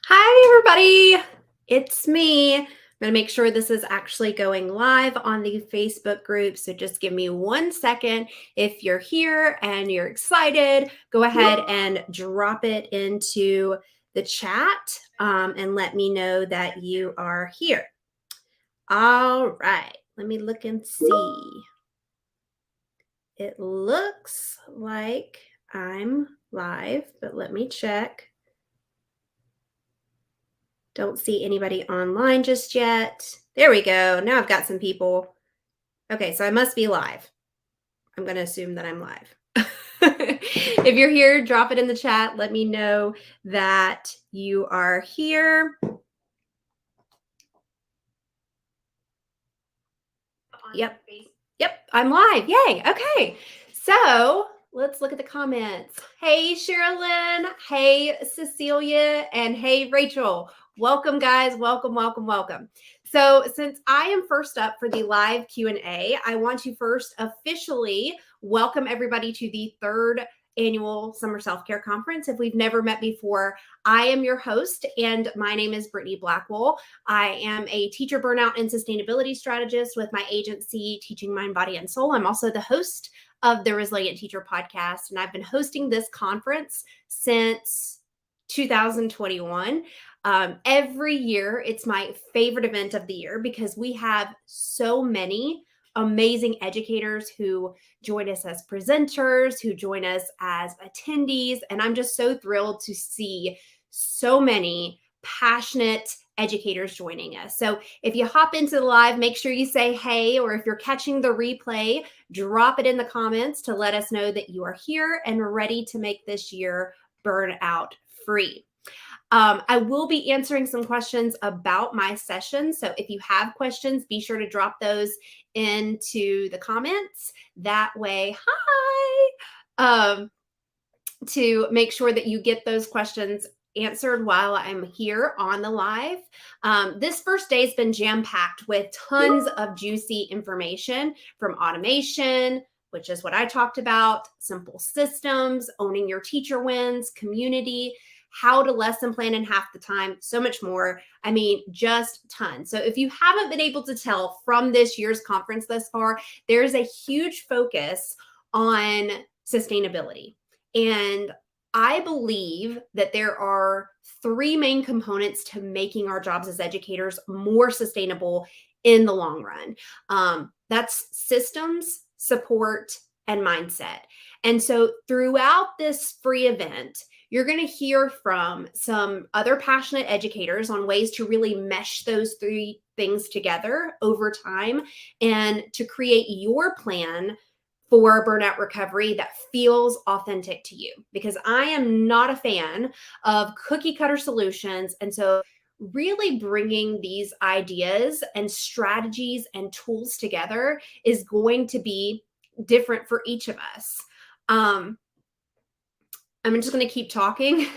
Hi, everybody. It's me. I'm going to make sure this is actually going live on the Facebook group. So just give me 1 second. If you're here and you're excited, go ahead and drop it into the chat and let me know that you are here. All right. Let me look and see. It looks like I'm live, but let me check. Don't see anybody online just yet. There we go. Now I've got some people. Okay, so I must be live. I'm going to assume that I'm live. If you're here, drop it in the chat. Let me know that you are here. Yep, I'm live. Yay. Okay. So let's look at the comments. Hey, Sherilyn. Hey, Cecilia. And hey, Rachel. Welcome, guys. Welcome, welcome, welcome. So since I am first up for the live Q&A, I want to first officially welcome everybody to the third annual Summer Self-Care Conference. If we've never met before, I am your host, and my name is Brittany Blackwell. I am a teacher burnout and sustainability strategist with my agency, Teaching Mind, Body, and Soul. I'm also the host of the Resilient Teacher podcast, and I've been hosting this conference since 2021. Every year, it's my favorite event of the year because we have so many amazing educators who join us as presenters, who join us as attendees. And I'm just so thrilled to see so many passionate educators joining us. So if you hop into the live, make sure you say hey, or if you're catching the replay, drop it in the comments to let us know that you are here and ready to make this year burnout free. I will be answering some questions about my session. So if you have questions, be sure to drop those into the comments. That way, to make sure that you get those questions answered while I'm here on the live. This first day has been jam-packed with tons of juicy information from automation, which is what I talked about, simple systems, owning your teacher wins, community, how to lesson plan in half the time, so much more. I mean, just tons. So if you haven't been able to tell from this year's conference thus far, there's a huge focus on sustainability. And I believe that there are 3 main components to making our jobs as educators more sustainable in the long run. That's systems, support, and mindset. And so throughout this free event, you're going to hear from some other passionate educators on ways to really mesh those 3 things together over time and to create your plan for burnout recovery that feels authentic to you, because I am not a fan of cookie cutter solutions. And so really bringing these ideas and strategies and tools together is going to be different for each of us. I'm just going to keep talking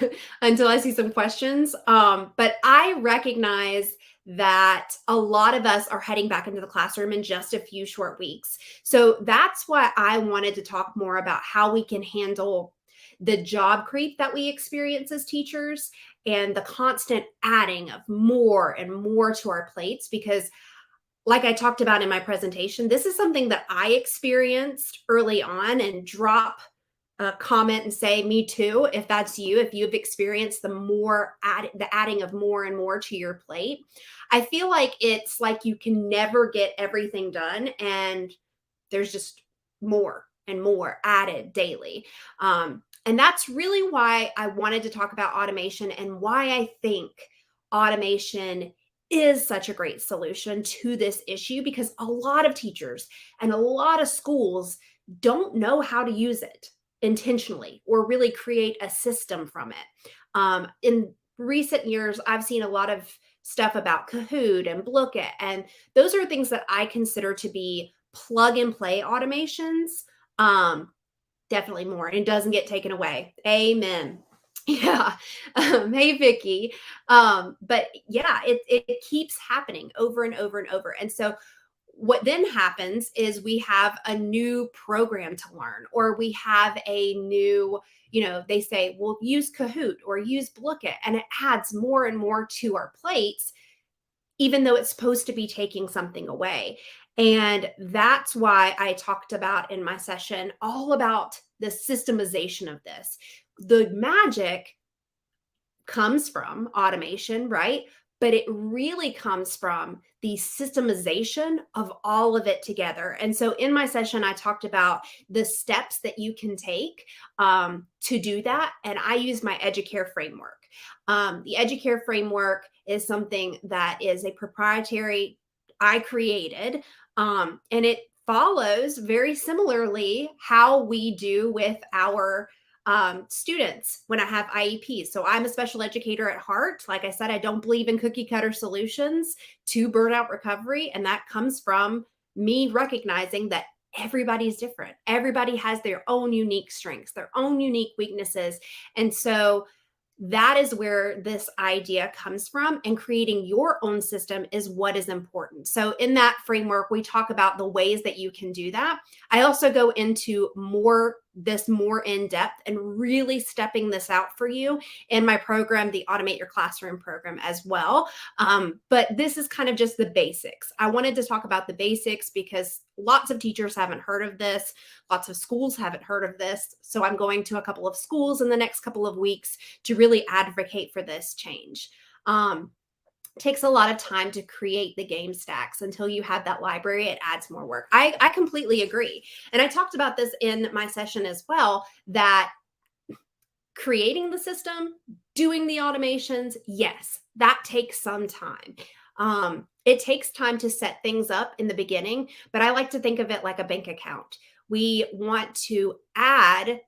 until I see some questions. But I recognize that a lot of us are heading back into the classroom in just a few short weeks. So that's why I wanted to talk more about how we can handle the job creep that we experience as teachers and the constant adding of more and more to our plates. Because like I talked about in my presentation, this is something that I experienced early on, and drop comment and say me too if that's you, if you've experienced the adding of more and more to your plate. I feel like it's like you can never get everything done, and there's just more and more added daily. And that's really why I wanted to talk about automation and why I think automation is such a great solution to this issue, because a lot of teachers and a lot of schools don't know how to use it intentionally or really create a system from it. In recent years, I've seen a lot of stuff about Kahoot and Blooket, and those are things that I consider to be plug and play automations. Definitely more, and it doesn't get taken away. Amen. Yeah. Hey, Vicky. But yeah, it keeps happening over and over and over. And so what then happens is we have a new program to learn, or we have a new, they say, well, use Kahoot or use Blooket, and it adds more and more to our plates, even though it's supposed to be taking something away. And that's why I talked about in my session all about the systemization of this. The magic comes from automation, right? But it really comes from the systemization of all of it together. And so in my session, I talked about the steps that you can take to do that. And I use my Educare framework. The Educare framework is something that is a proprietary, I created, and it follows very similarly how we do with our students when I have IEPs. So I'm a special educator at heart. Like I said, I don't believe in cookie cutter solutions to burnout recovery. And that comes from me recognizing that everybody's different. Everybody has their own unique strengths, their own unique weaknesses. And so that is where this idea comes from, and creating your own system is what is important. So in that framework, we talk about the ways that you can do that. I also go into more in depth and really stepping this out for you in my program, the Automate Your Classroom program as well. But this is kind of just the basics. I wanted to talk about the basics because lots of teachers haven't heard of this. Lots of schools haven't heard of this. So I'm going to a couple of schools in the next couple of weeks to really advocate for this change. Takes a lot of time to create the game stacks. Until you have that library, it adds more work. I completely agree. And I talked about this in my session as well, that creating the system, doing the automations, yes, that takes some time. It takes time to set things up in the beginning, but I like to think of it like a bank account. We want to add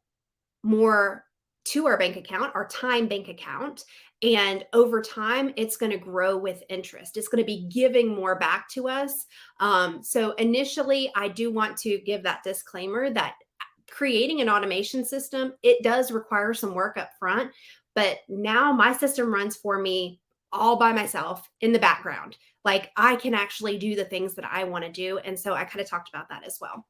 more to our bank account, our time bank account. And over time, it's going to grow with interest. It's going to be giving more back to us. So initially, I do want to give that disclaimer that creating an automation system, it does require some work up front. But now my system runs for me all by myself in the background. Like I can actually do the things that I want to do. And so I kind of talked about that as well.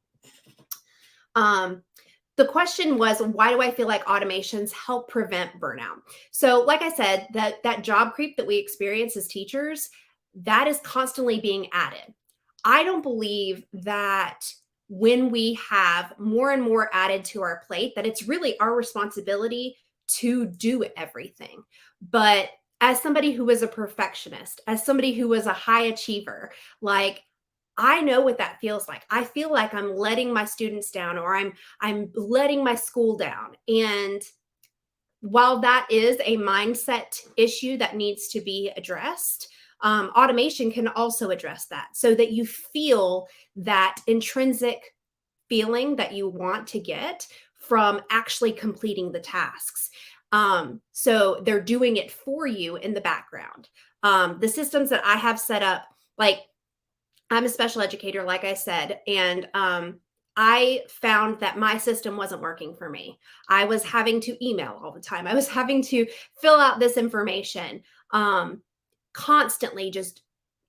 The question was, why do I feel like automations help prevent burnout? So like I said, that job creep that we experience as teachers, that is constantly being added. I don't believe that when we have more and more added to our plate, that it's really our responsibility to do everything. But as somebody who is a perfectionist, as somebody who is a high achiever, like I know what that feels like. I feel like I'm letting my students down, or I'm letting my school down. And while that is a mindset issue that needs to be addressed, automation can also address that, so that you feel that intrinsic feeling that you want to get from actually completing the tasks. So they're doing it for you in the background. The systems that I have set up, like I'm a special educator, like I said, and I found that my system wasn't working for me. I was having to email all the time. I was having to fill out this information constantly, just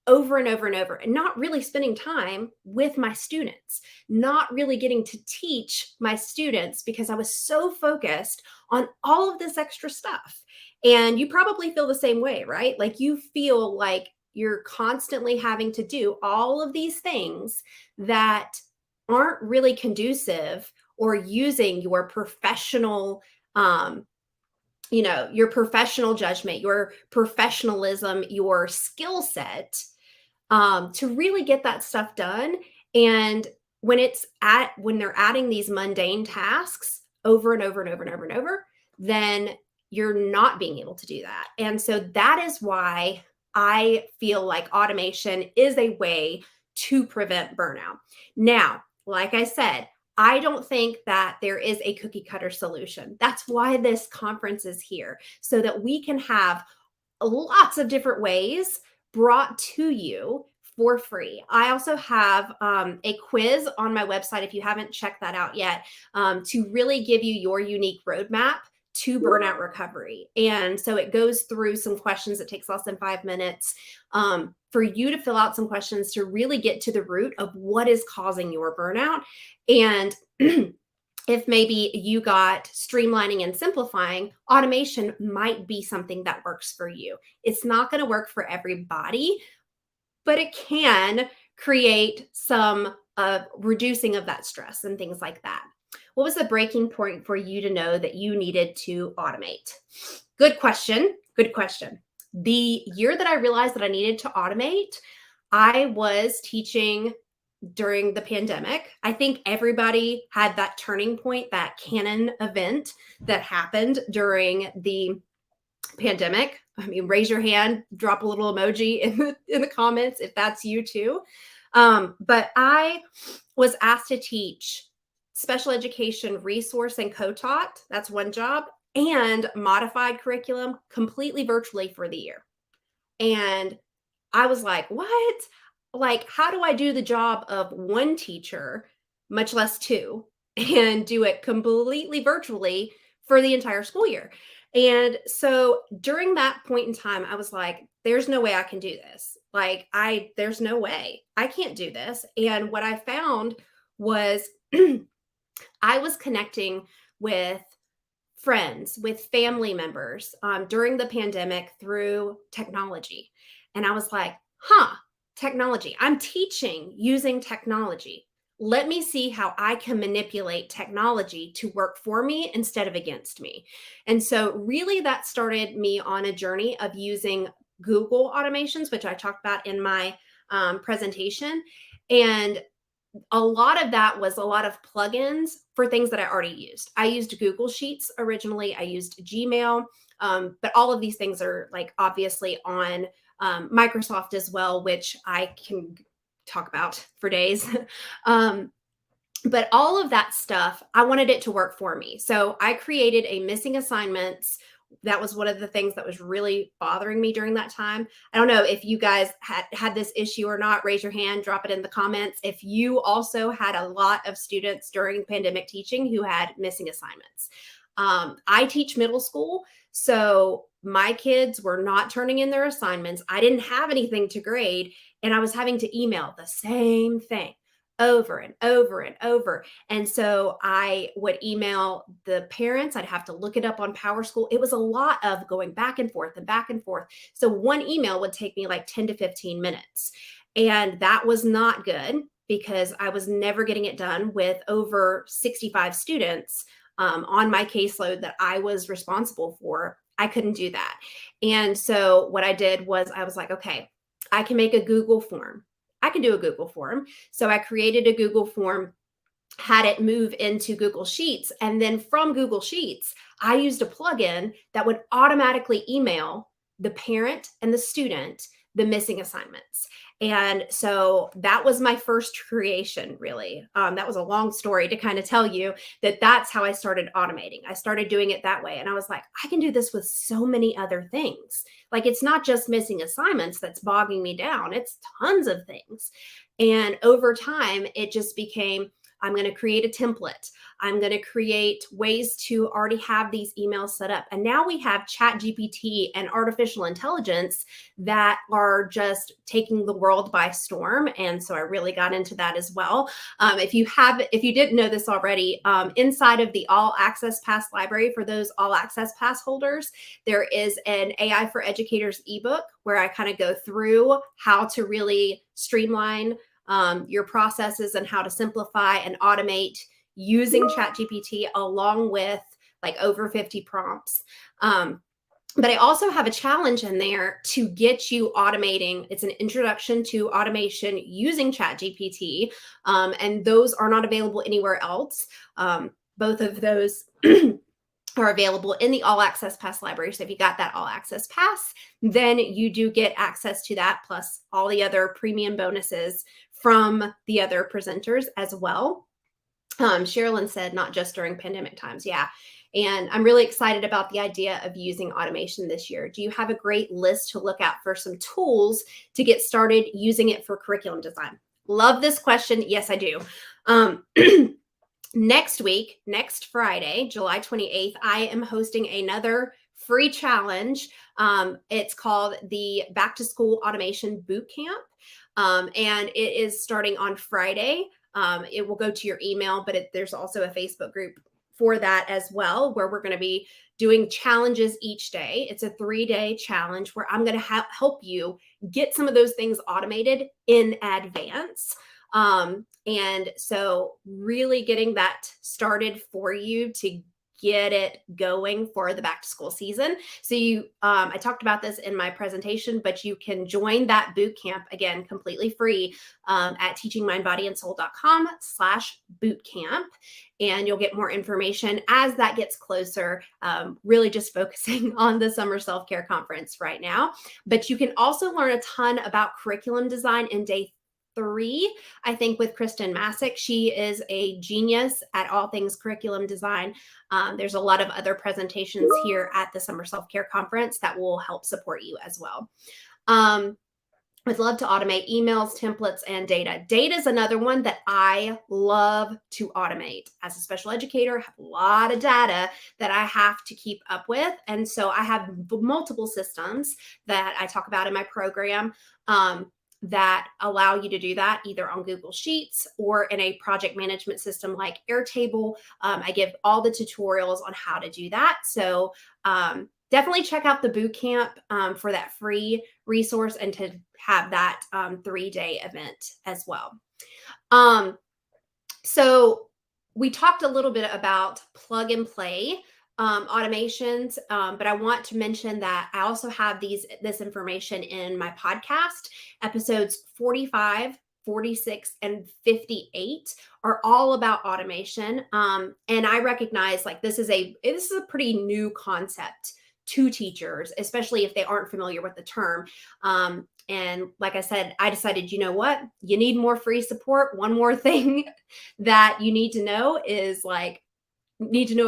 over and over and over, and not really spending time with my students, not really getting to teach my students because I was so focused on all of this extra stuff. And you probably feel the same way, right? Like you feel like you're constantly having to do all of these things that aren't really conducive or using your professional, your professional judgment, your professionalism, your skill set to really get that stuff done. And when they're adding these mundane tasks over and over and over and over and over, then you're not being able to do that. And so that is why I feel like automation is a way to prevent burnout. Now, like I said, I don't think that there is a cookie cutter solution. That's why this conference is here, so that we can have lots of different ways brought to you for free. I also have a quiz on my website, if you haven't checked that out yet, to really give you your unique roadmap to burnout recovery. And so it goes through some questions. It takes less than 5 minutes for you to fill out some questions to really get to the root of what is causing your burnout. And if maybe you got streamlining and simplifying, automation might be something that works for you. It's not going to work for everybody, but it can create some reducing of that stress and things like that. What was the breaking point for you to know that you needed to automate? Good question. Good question. The year that I realized that I needed to automate, I was teaching during the pandemic. I think everybody had that turning point, that canon event that happened during the pandemic. I mean, raise your hand, drop a little emoji in the comments if that's you too. But I was asked to teach special education resource and co-taught. That's one job, and modified curriculum completely virtually for the year. And I was like, what? Like, how do I do the job of one teacher, much less two, and do it completely virtually for the entire school year? And so during that point in time, I was like, there's no way I can do this. Like, there's no way I can't do this. And what I found was I was connecting with friends, with family members during the pandemic through technology. And I was like, technology. I'm teaching using technology. Let me see how I can manipulate technology to work for me instead of against me. And so really that started me on a journey of using Google automations, which I talked about in my presentation. And a lot of that was a lot of plugins for things that I already used. I used Google Sheets originally. I used Gmail, but all of these things are like obviously on Microsoft as well, which I can talk about for days. But all of that stuff, I wanted it to work for me. So I created a missing assignments. That was one of the things that was really bothering me during that time. I don't know if you guys had this issue or not. Raise your hand, drop it in the comments. If you also had a lot of students during pandemic teaching who had missing assignments. I teach middle school, so my kids were not turning in their assignments. I didn't have anything to grade, and I was having to email the same thing over and over and over. And so I would email the parents. I'd have to look it up on PowerSchool. It was a lot of going back and forth and back and forth. So one email would take me like 10 to 15 minutes. And that was not good because I was never getting it done with over 65 students on my caseload that I was responsible for. I couldn't do that. And so what I did was I was like, okay, I can make a Google form. I can do a Google form. So I created a Google form, had it move into Google Sheets. And then from Google Sheets, I used a plugin that would automatically email the parent and the student the missing assignments. And so that was my first creation, really. That was a long story to kind of tell you that that's how I started automating. I started doing it that way. And I was like, I can do this with so many other things. Like, it's not just missing assignments that's bogging me down. It's tons of things. And over time, it just became, I'm going to create a template. I'm going to create ways to already have these emails set up. And now we have ChatGPT and artificial intelligence that are just taking the world by storm. And so I really got into that as well. If you didn't know this already, inside of the All Access Pass library for those All Access Pass holders, there is an AI for Educators ebook where I kind of go through how to really streamline your processes and how to simplify and automate using ChatGPT, along with like over 50 prompts. But I also have a challenge in there to get you automating. It's an introduction to automation using ChatGPT, and those are not available anywhere else. Both of those are available in the All Access Pass library. So if you got that All Access Pass, then you do get access to that, plus all the other premium bonuses from the other presenters as well. Sherilyn said, not just during pandemic times. Yeah. And I'm really excited about the idea of using automation this year. Do you have a great list to look at for some tools to get started using it for curriculum design? Love this question. Yes, I do. Next week, next Friday, July 28th, I am hosting another free challenge. It's called the Back to School Automation Boot Camp. And it is starting on Friday. It will go to your email, but there's also a Facebook group for that as well, where we're going to be doing challenges each day. It's a 3-day challenge where I'm going to help you get some of those things automated in advance. And so really getting that started for you to get it going for the back to school season. So I talked about this in my presentation, but you can join that boot camp, again, completely free, at teachingmindbodyandsoul.com/bootcamp. And you'll get more information as that gets closer, really just focusing on the summer self-care conference right now. But you can also learn a ton about curriculum design in day 3, I think, with Kristen Masick. She is a genius at all things curriculum design. There's a lot of other presentations here at the Summer Self-Care Conference that will help support you as well. I'd love to automate emails, templates, and data. Data is another one that I love to automate. As a special educator, I have a lot of data that I have to keep up with. And so I have multiple systems that I talk about in my program, that allow you to do that either on Google Sheets or in a project management system like Airtable. I give all the tutorials on how to do that. So definitely check out the boot camp for that free resource and to have that 3-day event as well. So we talked a little bit about plug and play automations, but I want to mention that I also have this information in my podcast. Episodes 45, 46, and 58 are all about automation. And I recognize like this is a pretty new concept to teachers, especially if they aren't familiar with the term. And like I said, I decided, you know what? You need more free support. One more thing that you need to know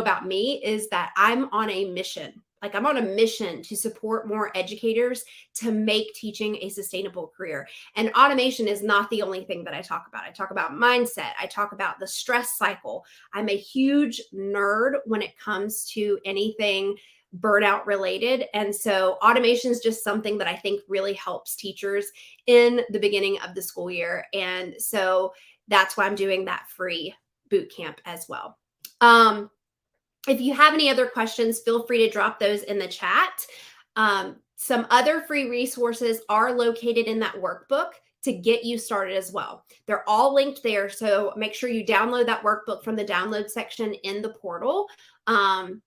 about me is that I'm on a mission. Like I'm on a mission to support more educators to make teaching a sustainable career. And automation is not the only thing that I talk about. I talk about mindset. I talk about the stress cycle. I'm a huge nerd when it comes to anything burnout related. And so automation is just something that I think really helps teachers in the beginning of the school year. And so that's why I'm doing that free boot camp as well. If you have any other questions, feel free to drop those in the chat. Some other free resources are located in that workbook to get you started as well. They're all linked there. So make sure you download that workbook from the download section in the portal. And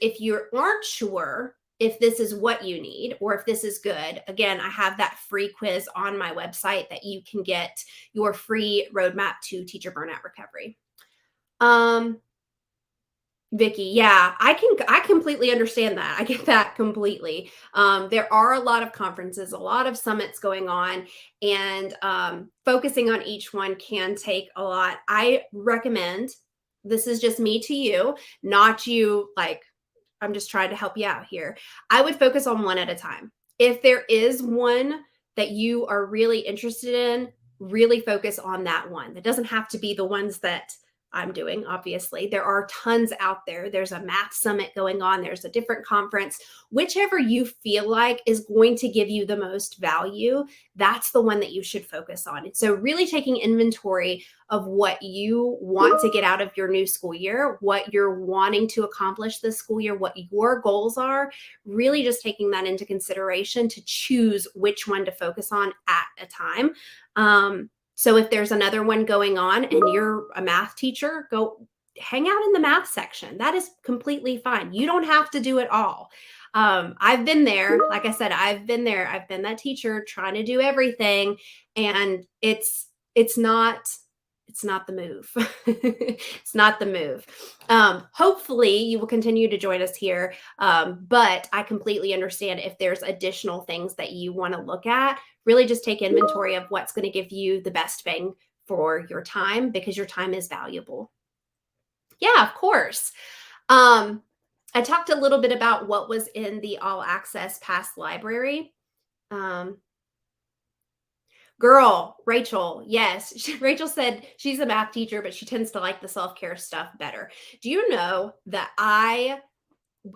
if you aren't sure if this is what you need or if this is good, again, I have that free quiz on my website that you can get your free roadmap to teacher burnout recovery. Vicky, yeah, I completely understand that. I get that completely. There are a lot of conferences, a lot of summits going on, and focusing on each one can take a lot. I recommend, this is just me to you, not you, like, I'm just trying to help you out here. I would focus on one at a time. If there is one that you are really interested in, really focus on that one. That doesn't have to be the ones that I'm doing, obviously. There are tons out there. There's a math summit going on. There's a different conference. Whichever you feel like is going to give you the most value, that's the one that you should focus on. And so really taking inventory of what you want to get out of your new school year, what you're wanting to accomplish this school year, what your goals are, really just taking that into consideration to choose which one to focus on at a time. So if there's another one going on and you're a math teacher, go hang out in the math section. That is completely fine. You don't have to do it all. I've been there. Like I said, I've been there. I've been that teacher trying to do everything, and it's not the move. It's not the move. Hopefully you will continue to join us here. But I completely understand if there's additional things that you want to look at. Really just take inventory of what's going to give you the best bang for your time, because your time is valuable. Yeah, of course. I talked a little bit about what was in the All Access Pass library. Girl, Rachel, yes. Rachel said she's a math teacher, but she tends to like the self-care stuff better. Do you know that I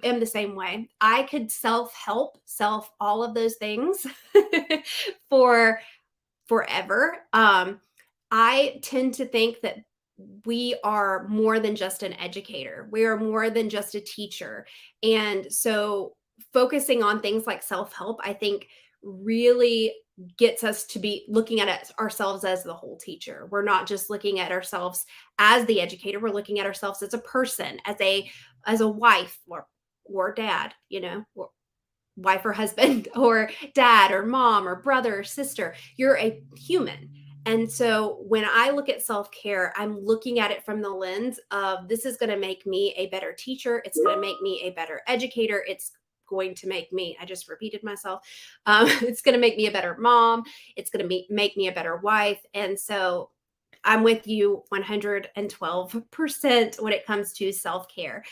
am the same way? I could self-help, self all of those things for forever. I tend to think that we are more than just an educator. We are more than just a teacher. And so focusing on things like self-help, I think really gets us to be looking at ourselves as the whole teacher. We're not just looking at ourselves as the educator, we're looking at ourselves as a person, as a wife or dad, or wife or husband or dad or mom or brother or sister. You're a human. And so when I look at self care, I'm looking at it from the lens of this is going to make me a better teacher. It's going to make me a better educator. It's going to make me, I just repeated myself. It's going to make me a better mom. It's going to make me a better wife. And so I'm with you 112% when it comes to self care.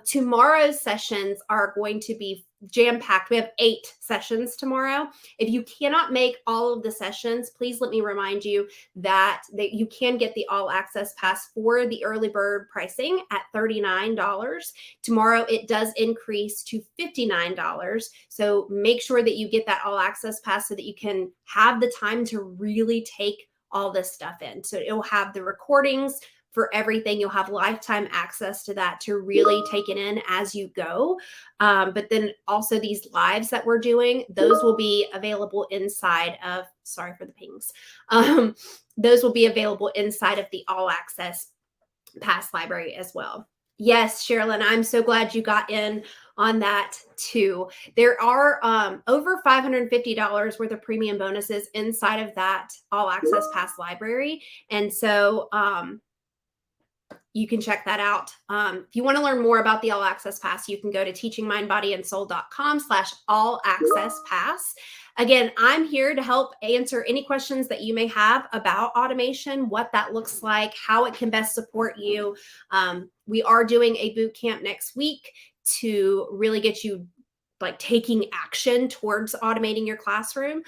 Tomorrow's sessions are going to be jam packed. We have 8 sessions tomorrow. If you cannot make all of the sessions, please let me remind you that you can get the all access pass for the early bird pricing at $39. Tomorrow it does increase to $59. So make sure that you get that all access pass so that you can have the time to really take all this stuff in. So it'll have the recordings for everything. You'll have lifetime access to that to really take it in as you go. But then also these lives that we're doing, those will be available inside of, sorry for the pings. Those will be available inside of the all access pass library as well. Yes, Sherilyn, I'm so glad you got in on that too. There are over $550 worth of premium bonuses inside of that all access pass library. And so you can check that out. If you want to learn more about the all access pass, you can go to teachingmindbodyandsoul.com/all access pass. Again, I'm here to help answer any questions that you may have about automation, what that looks like, how it can best support you. We are doing a boot camp next week to really get you like taking action towards automating your classroom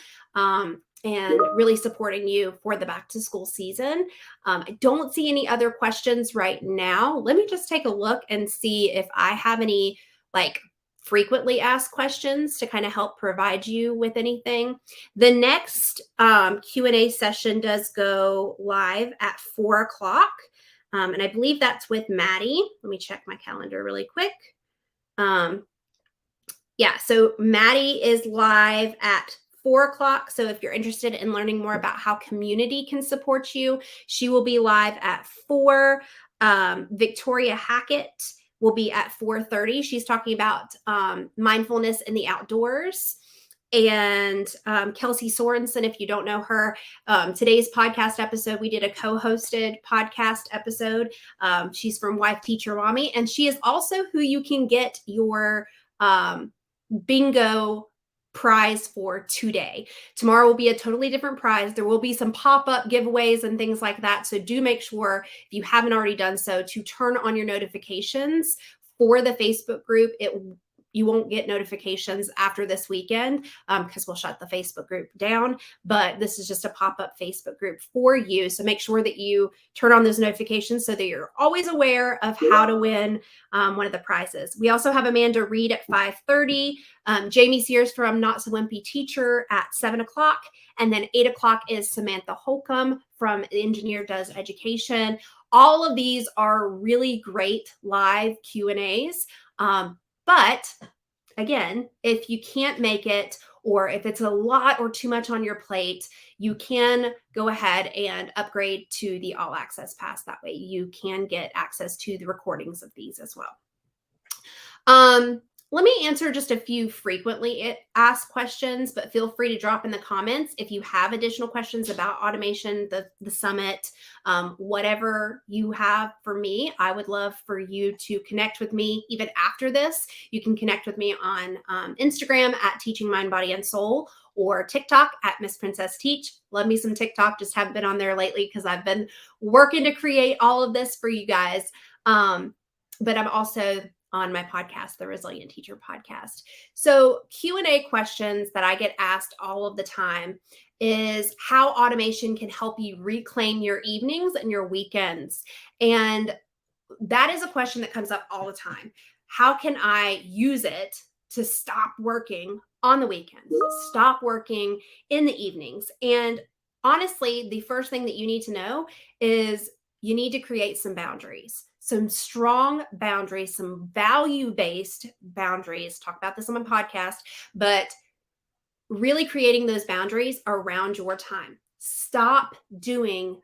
and really supporting you for the back to school season. I don't see any other questions right now. Let me just take a look and see if I have any like frequently asked questions to kind of help provide you with anything. The next Q&A session does go live at 4 o'clock. And I believe that's with Maddie. Let me check my calendar really quick. Yeah, so Maddie is live at 4 o'clock. So if you're interested in learning more about how community can support you, she will be live at 4. Victoria Hackett will be at 4:30. She's talking about mindfulness in the outdoors. And Kelsey Sorensen, if you don't know her, today's podcast episode, we did a co-hosted podcast episode. She's from Wife Teacher Mommy, and she is also who you can get your bingo prize for today. Tomorrow will be a totally different prize. There will be some pop-up giveaways and things like that. So do make sure, if you haven't already done so, to turn on your notifications for the Facebook group. You won't get notifications after this weekend because we'll shut the Facebook group down. But this is just a pop-up Facebook group for you. So make sure that you turn on those notifications so that you're always aware of how to win one of the prizes. We also have Amanda Reed at 5:30. Jamie Sears from Not So Wimpy Teacher at 7 o'clock. And then 8 o'clock is Samantha Holcomb from Engineer Does Education. All of these are really great live Q&As. But again, if you can't make it, or if it's a lot or too much on your plate, you can go ahead and upgrade to the all access pass. That way you can get access to the recordings of these as well. Let me answer just a few frequently asked questions, but feel free to drop in the comments if you have additional questions about automation, the summit, whatever you have for me. I would love for you to connect with me even after this. You can connect with me on Instagram at Teaching Mind, Body, and Soul, or TikTok at Miss Princess Teach. Love me some TikTok. Just haven't been on there lately because I've been working to create all of this for you guys. But I'm also on my podcast, the Resilient Teacher podcast. So Q&A questions that I get asked all of the time is how automation can help you reclaim your evenings and your weekends. And that is a question that comes up all the time. How can I use it to stop working on the weekends, stop working in the evenings? And honestly, the first thing that you need to know is you need to create some boundaries, some strong boundaries, some value-based boundaries. Talk about this on my podcast, but really creating those boundaries around your time. Stop doing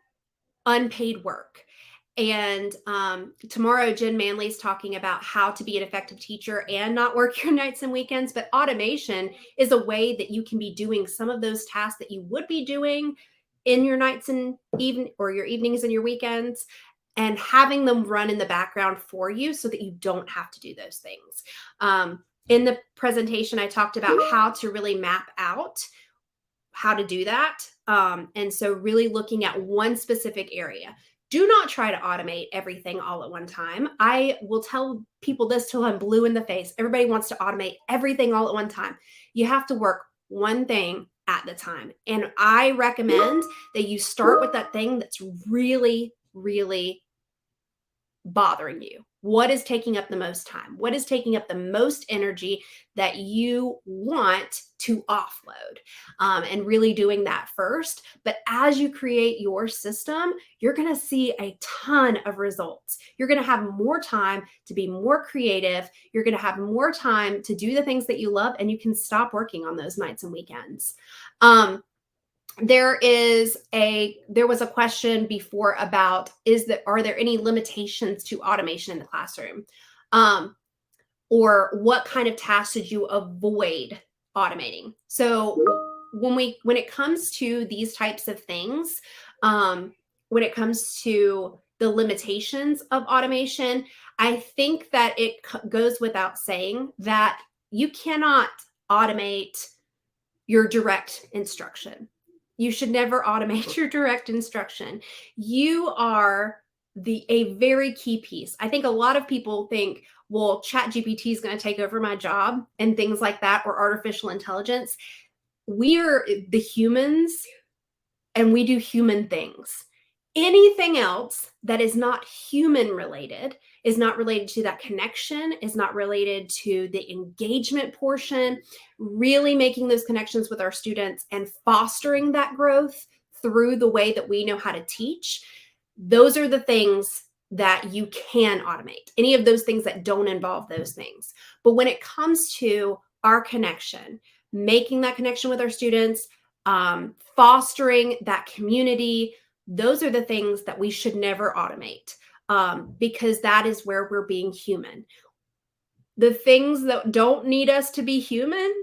unpaid work. And tomorrow, Jen Manley's talking about how to be an effective teacher and not work your nights and weekends. But automation is a way that you can be doing some of those tasks that you would be doing in your nights and your evenings and your weekends, and having them run in the background for you so that you don't have to do those things. In the presentation, I talked about how to really map out how to do that. And so really looking at one specific area. Do not try to automate everything all at one time. I will tell people this till I'm blue in the face. Everybody wants to automate everything all at one time. You have to work one thing at the time. And I recommend that you start with that thing that's really, really bothering you. What is taking up the most time? What is taking up the most energy that you want to offload? And really doing that first. But as you create your system, you're going to see a ton of results. You're going to have more time to be more creative. You're going to have more time to do the things that you love, and you can stop working on those nights and weekends. There was a question before about are there any limitations to automation in the classroom? Or what kind of tasks should you avoid automating? So when it comes to these types of things, when it comes to the limitations of automation, I think that it goes without saying that you cannot automate your direct instruction. You should never automate your direct instruction. You are a very key piece. I think a lot of people think, well, ChatGPT is going to take over my job and things like that, or artificial intelligence. We're the humans and we do human things. Anything else that is not human related, is not related to that connection, is not related to the engagement portion, really making those connections with our students and fostering that growth through the way that we know how to teach. Those are the things that you can automate. Any of those things that don't involve those things. But when it comes to our connection, making that connection with our students, fostering that community, those are the things that we should never automate, because that is where we're being human. The things that don't need us to be human,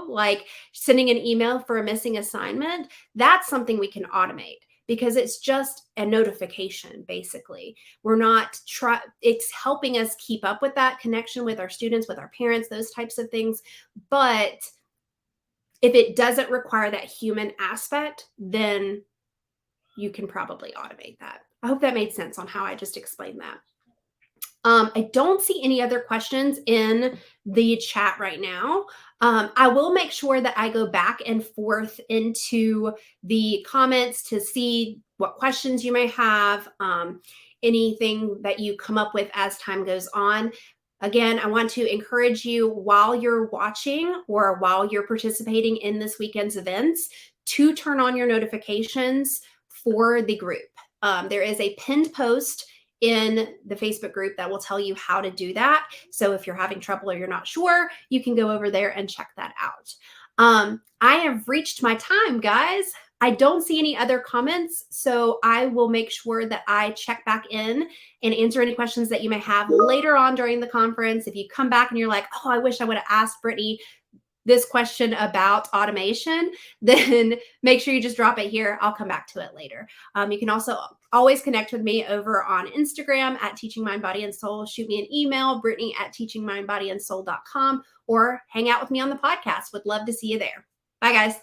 like sending an email for a missing assignment, that's something we can automate because it's just a notification, basically. It's helping us keep up with that connection with our students, with our parents, those types of things. But if it doesn't require that human aspect, then you can probably automate that. I hope that made sense on how I just explained that. I don't see any other questions in the chat right now. I will make sure that I go back and forth into the comments to see what questions you may have, anything that you come up with as time goes on. Again, I want to encourage you while you're watching or while you're participating in this weekend's events to turn on your notifications for the group. There is a pinned post in the Facebook group that will tell you how to do that. So if you're having trouble or you're not sure, you can go over there and check that out. I have reached my time, guys. I don't see any other comments, so I will make sure that I check back in and answer any questions that you may have later on during the conference. If you come back and you're like, oh, I wish I would have asked Brittany this question about automation, then make sure you just drop it here. I'll come back to it later. You can also always connect with me over on Instagram at Teaching Mind, Body, and Soul. Shoot me an email, Brittany@teachingmindbodyandsoul.com, or hang out with me on the podcast. Would love to see you there. Bye, guys.